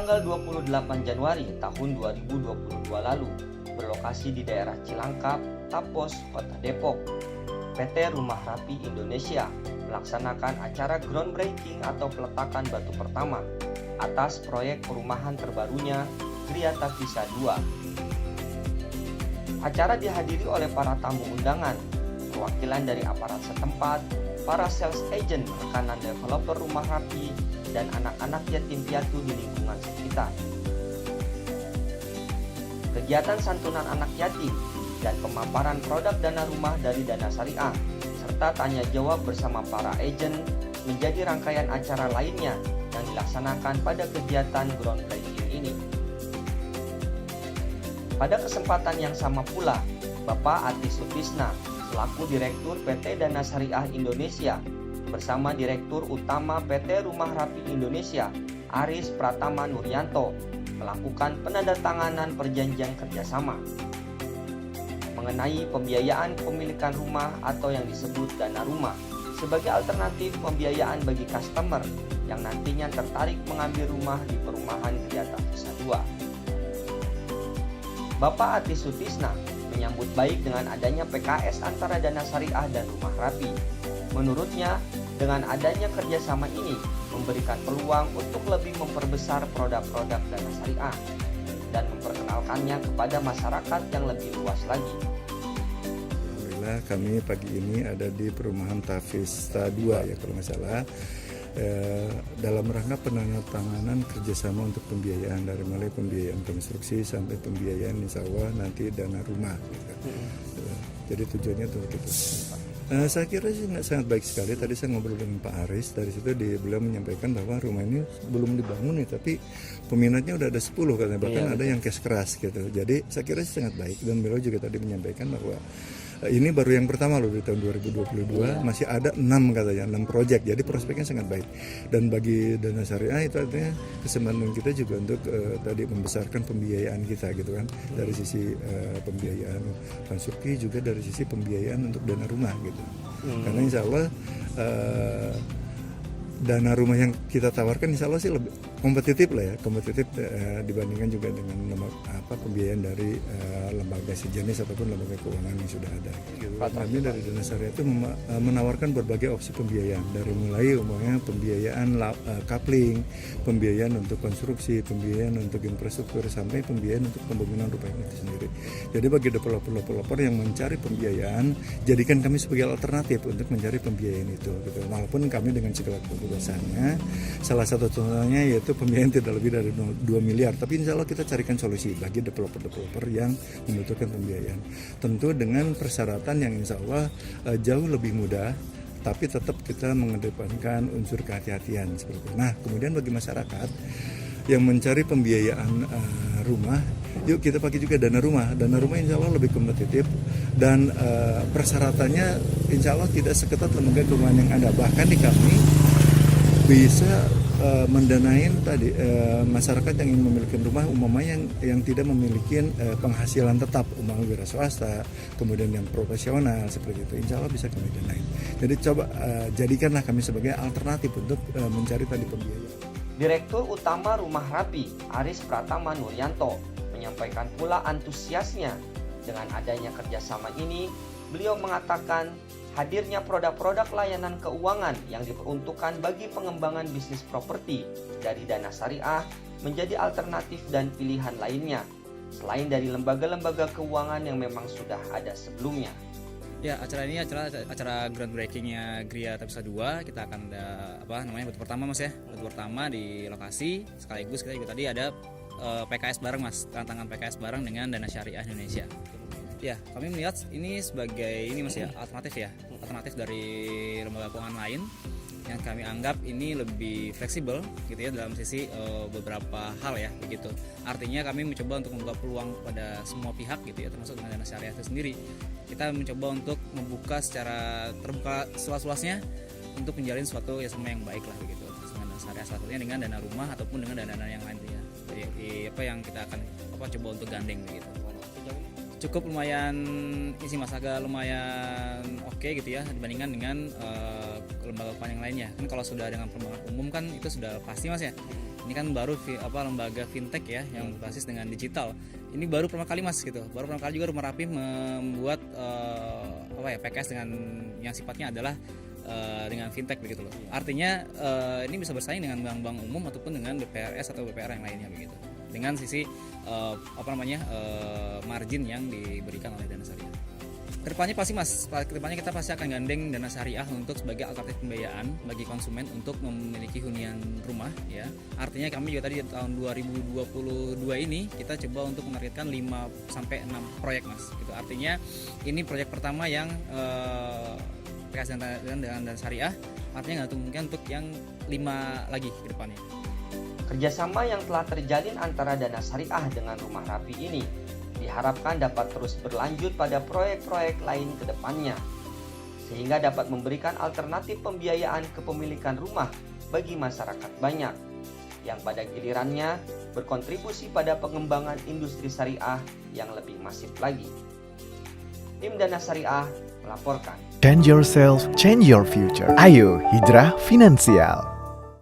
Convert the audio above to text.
tanggal 28 Januari tahun 2022 lalu, berlokasi di daerah Cilangkap, Tapos, Kota Depok. PT Rumah Rapi Indonesia melaksanakan acara groundbreaking atau peletakan batu pertama atas proyek perumahan terbarunya Gria Tavisa 2. Acara dihadiri oleh para tamu undangan, perwakilan dari aparat setempat, para sales agent rekanan developer Rumah Rapi, dan anak-anak yatim piatu di lingkungan sekitar. Kegiatan santunan anak yatim dan pemaparan produk dana rumah dari Dana Syariah serta tanya jawab bersama para agen menjadi rangkaian acara lainnya yang dilaksanakan pada kegiatan groundbreaking ini. Pada kesempatan yang sama pula, Bapak Ati Sutisna selaku Direktur PT Dana Syariah Indonesia bersama Direktur Utama PT Rumah Rapi Indonesia Aris Pratama Nuryanto melakukan penandatanganan perjanjian kerjasama mengenai pembiayaan pemilikan rumah atau yang disebut dana rumah sebagai alternatif pembiayaan bagi customer yang nantinya tertarik mengambil rumah di perumahan Gria Tavisa 2. Bapak Ati Sutisna menyambut baik dengan adanya PKS antara Dana Syariah dan Rumah Rapi. Menurutnya, dengan adanya kerjasama ini memberikan peluang untuk lebih memperbesar produk-produk Dana Syariah dan memperkenalkannya kepada masyarakat yang lebih luas lagi. Alhamdulillah kami pagi ini ada di perumahan Tavisa 2 ya kalau nggak salah, dalam rangka penandatanganan kerjasama untuk pembiayaan dari mulai pembiayaan konstruksi sampai pembiayaan insya Allah nanti dana rumah gitu. Jadi tujuannya tuh gitu. Saya kira sih sangat baik sekali. Tadi saya ngobrol dengan Pak Aris, dari situ beliau menyampaikan bahwa rumah ini belum dibangun nih, tapi peminatnya udah ada 10 katanya, bahkan ada yang cash keras gitu. Jadi saya kira sih sangat baik, dan beliau juga tadi menyampaikan bahwa ini baru yang pertama loh di tahun 2022, masih ada 6 katanya, 6 proyek, jadi prospeknya sangat baik. Dan bagi Dana Syariah itu artinya kesempatan kita juga untuk tadi membesarkan pembiayaan kita gitu kan, dari sisi pembiayaan konstruksi juga dari sisi pembiayaan untuk dana rumah gitu. Karena insya Allah dana rumah yang kita tawarkan insya Allah sih lebih kompetitif lah ya, kompetitif dibandingkan juga dengan pembiayaan dari lembaga sejenis ataupun lembaga keuangan yang sudah ada. Kami dari Dana Syariah itu menawarkan berbagai opsi pembiayaan, dari mulai umumnya pembiayaan coupling, pembiayaan untuk konstruksi, pembiayaan untuk infrastruktur, sampai pembiayaan untuk pembangunan rumah itu sendiri. Jadi bagi developer yang mencari pembiayaan, jadikan kami sebagai alternatif untuk mencari pembiayaan itu gitu. Walaupun kami dengan segala kebebasannya, salah satu contohnya yaitu pembiayaan tidak lebih dari 2 miliar, tapi insya Allah kita carikan solusi bagi developer yang membutuhkan pembiayaan, tentu dengan persyaratan yang insya Allah jauh lebih mudah, tapi tetap kita mengedepankan unsur kehati-hatian seperti itu. Nah, kemudian bagi masyarakat yang mencari pembiayaan rumah, yuk kita pakai juga dana rumah. Dana rumah insya Allah lebih kompetitif, dan persyaratannya insya Allah tidak seketat lembaga keuangan yang ada. Bahkan di kami bisa mendanain tadi masyarakat yang ingin memiliki rumah umpamanya yang tidak memiliki penghasilan tetap, umpamanya wira swasta, kemudian yang profesional seperti itu, insya Allah bisa kami danain. Jadi coba jadikanlah kami sebagai alternatif untuk mencari tadi pembiayaan. Direktur Utama Rumah Rapi Aris Pratama Nuryanto menyampaikan pula antusiasnya dengan adanya kerjasama ini. Beliau mengatakan hadirnya produk-produk layanan keuangan yang diperuntukkan bagi pengembangan bisnis properti dari Dana Syariah menjadi alternatif dan pilihan lainnya, selain dari lembaga-lembaga keuangan yang memang sudah ada sebelumnya. Ya, acara ini acara groundbreakingnya Gria Tavisa 2. Kita akan ada batu pertama Mas ya, batu pertama di lokasi, sekaligus kita juga tadi ada PKS bareng Mas, tantangan PKS bareng dengan Dana Syariah Indonesia. Ya, kami melihat ini sebagai Mas ya, alternatif dari lembaga keuangan lain yang kami anggap ini lebih fleksibel gitu ya dalam sisi beberapa hal ya begitu. Artinya kami mencoba untuk membuka peluang pada semua pihak gitu ya, termasuk dengan Dana Syariah itu sendiri. Kita mencoba untuk membuka secara terbuka seluas-luasnya untuk menjalin suatu yang baik lah begitu dengan Dana Syariah, salah satunya dengan dana rumah ataupun dengan dana yang lain ya. Jadi yang kita akan coba untuk gandeng begitu. Cukup lumayan isi mas, agak lumayan oke gitu ya dibandingkan dengan lembaga keuangan yang lainnya. Kan kalau sudah dengan perbankan umum kan itu sudah pasti Mas ya. Ini kan baru lembaga fintech ya yang berbasis dengan digital. Ini baru pertama kali Mas gitu. Baru pertama kali juga Rumah Rapi membuat PKS dengan yang sifatnya adalah dengan fintech begitu loh. Artinya ini bisa bersaing dengan bank-bank umum ataupun dengan BPRS atau BPR yang lainnya begitu. Dengan sisi margin yang diberikan oleh Dana Syariah. Kedepannya pasti Mas, kedepannya kita pasti akan gandeng Dana Syariah untuk sebagai alternatif pembiayaan bagi konsumen untuk memiliki hunian rumah ya. Artinya kami juga tadi di tahun 2022 ini kita coba untuk menargetkan 5 sampai 6 proyek Mas. Gitu. Artinya ini proyek pertama yang PKS dengan Dana Syariah, artinya nggak mungkin untuk yang 5 lagi ke depannya. Kerjasama yang telah terjalin antara Dana Syariah dengan Rumah Rapi ini diharapkan dapat terus berlanjut pada proyek-proyek lain ke depannya, sehingga dapat memberikan alternatif pembiayaan kepemilikan rumah bagi masyarakat banyak, yang pada gilirannya berkontribusi pada pengembangan industri syariah yang lebih masif lagi. Tim Dana Syariah melaporkan. Change yourself, change your future. Ayo, Hijrah Finansial.